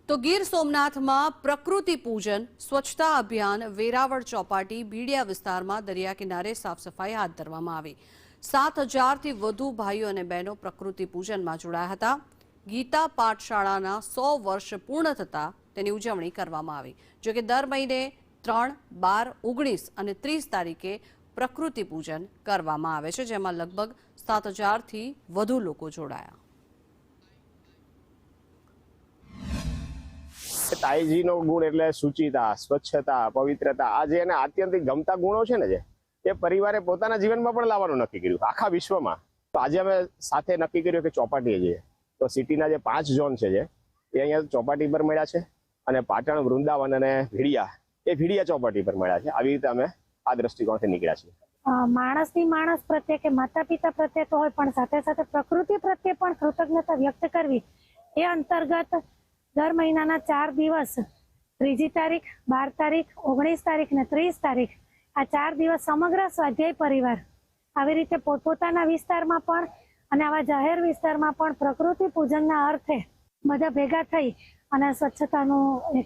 તો ગીર સોમનાથમાં પ્રકૃતિ પૂજન સ્વચ્છતા અભિયાન વેરાવળ ચોપાટી ભીડિયા વિસ્તારમાં દરિયા કિનારે સાફ સફાઈ હાથ ધરવામાં આવી। 7,000થી વધુ ભાઈઓ અને બહેનો પ્રકૃતિ પૂજનમાં જોડાયા હતા। ગીતા પાઠશાળાના 100 વર્ષ પૂર્ણ થતા તેની ઉજવણી કરવામાં આવી। જો કે દર મહિને 3, 12, 19 અને 30 તારીખે પ્રકૃતિ પૂજન કરવામાં આવે છે, જેમાં લગભગ 7,000થી વધુ લોકો જોડાયા। તાઈજીનો ગુણ એટલે શુચિતા, સ્વચ્છતા, પવિત્રતા। આ જે એને આત્યંતિક ગમતા ગુણો છે ને, એ પરિવારે પોતાના જીવનમાં પણ લાવવાનું નક્કી કર્યું આખા વિશ્વમાં। તો આજે અમે સાથે નક્કી કર્યું કે ચોપાટીએ જઈએ। તો સિટીના જે 5 ઝોન છે એ અહીંયા ચોપાટી પર મળ્યા છે, અને પાટણ, વૃંદાવન અને ભીડિયા એ ભીડિયા ચોપાટી પર મળ્યા છે। આવી રીતે અમે આ દ્રષ્ટિકોણથી નીકળ્યા છીએ। માણસની માણસ પ્રત્યે કે માતા પિતા પ્રત્યે તો હોય, પણ સાથે સાથે પ્રકૃતિ પ્રત્યે પણ કૃતજ્ઞતા વ્યક્ત કરવી એ અંતર્ગત દર મહિનાના 4 દિવસ 3જી તારીખ, 12 તારીખ, 19 તારીખ ને 30 તારીખ આ 4 દિવસ સમગ્ર સ્વાધ્યાય પરિવાર આવી રીતે પોતપોતાના વિસ્તારમાં પણ અને આવા જાહેર વિસ્તારમાં પણ પ્રકૃતિ પૂજનના અર્થે બધા ભેગા થઈ અને સ્વચ્છતાનું એક